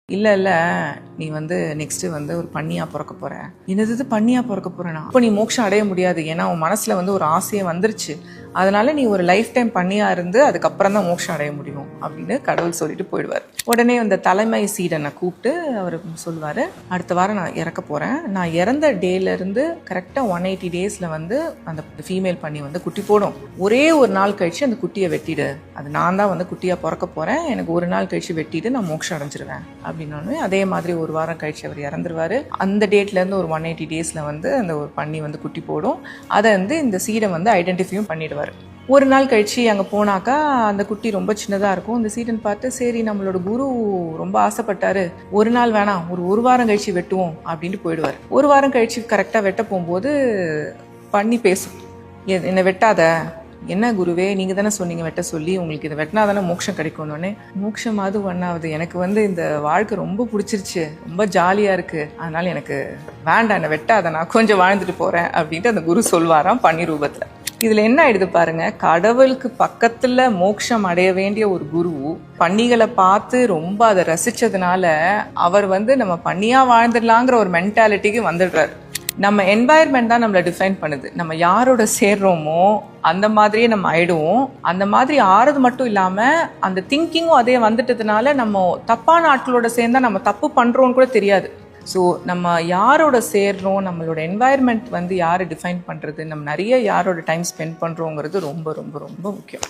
இல்ல நீ நெக்ஸ்ட் ஒரு பண்ணியா பிறக்க போற. என்னது பண்ணியா பிறக்க போறேனா? இப்போ நீ மோட்சம் அடைய முடியாது. ஏன்னா உன் மனசுல ஒரு ஆசையை வந்துருச்சு. அதனால நீ ஒரு லைஃப் டைம் பண்ணியா இருந்து அதுக்கப்புறம் தான் மோட்சம் அடைய முடியும் அப்படின்னு கடவுள் சொல்லிட்டு போயிடுவார். உடனே அந்த தலைமை சீடனை கூப்பிட்டு அவர் சொல்லுவாரு, அடுத்த வாரம் நான் இறக்க போறேன். நான் இறந்த டேல இருந்து கரெக்டா 180 டேஸ்ல அந்த ஃபீமேல் பண்ணி குட்டி போடும். ஒரே ஒரு நாள் கழிச்சு அந்த குட்டியை வெட்டிடு. அது நான் தான் குட்டியா பிறக்க போறேன். எனக்கு ஒரு நாள் கழிச்சு வெட்டிட்டு நான் மோட்சம் அடைஞ்சிருவேன் அப்படின்னாலும் அதே மாதிரி ஒரு வாரம் கழிச்சு அவர் இறந்துருவாரு. அந்த டேட்ல இருந்து ஒரு 180 டேஸ்ல அந்த ஒரு பண்ணி குட்டி போடும். அதை இந்த சீடன் ஐடென்டிஃபையும் பண்ணிடுவார். ஒரு நாள் கழிச்சு அங்கே போனாக்கா அந்த குட்டி ரொம்ப சின்னதாக இருக்கும். இந்த சீடன் பார்த்து, சரி நம்மளோட குரு ரொம்ப ஆசைப்பட்டாரு, ஒரு நாள் வேணாம் ஒரு வாரம் கழிச்சு வெட்டுவோம் அப்படின்ட்டு போயிடுவார். ஒரு வாரம் கழிச்சு கரெக்டாக வெட்ட போகும்போது பண்ணி பேசும், என்னை வெட்டாத, என்ன குருவே நீங்கள் தானே சொன்னீங்க வெட்ட சொல்லி, உங்களுக்கு இதை வெட்டினா தானே மோட்சம் கிடைக்கும்னோடனே, மோட்சமாவது ஒன்றாவது, எனக்கு இந்த வாழ்க்கை ரொம்ப பிடிச்சிருச்சு, ரொம்ப ஜாலியாக இருக்குது, அதனால எனக்கு வேண்டாம், என்னை வெட்டாத, நான் கொஞ்சம் வாழ்ந்துட்டு போகிறேன் அப்படின்ட்டு அந்த குரு சொல்வாராம் பண்ணி ரூபத்தில். இதில் என்ன ஆயிடுது பாருங்க, கடவுளுக்கு பக்கத்தில் மோட்சம் அடைய வேண்டிய ஒரு குரு பன்னிகளை பார்த்து ரொம்ப அதை ரசிச்சதுனால அவர் நம்ம பண்ணியா வாழ்ந்துடலாங்கிற ஒரு மென்டாலிட்டிக்கு வந்துடுறாரு. நம்ம என்வாயர்மெண்ட் தான் நம்மளை டிஃபைன் பண்ணுது. நம்ம யாரோட சேர்றோமோ அந்த மாதிரியே நம்ம ஆயிடுவோம். அந்த மாதிரி ஆறது மட்டும் இல்லாமல் அந்த திங்கிங்கும் அதே வந்துட்டதுனால நம்ம தப்பான ஆட்களோட சேர்ந்தா நம்ம தப்பு பண்ணுறோன்னு கூட தெரியாது. ஸோ நம்ம யாரோட சேர்றோம், நம்மளோட என்வாயர்மெண்ட் யாரை டிஃபைன் பண்ணுறது, நம்ம நிறைய யாரோட டைம் ஸ்பெண்ட் பண்ணுறோங்கிறது ரொம்ப ரொம்ப ரொம்ப முக்கியம்.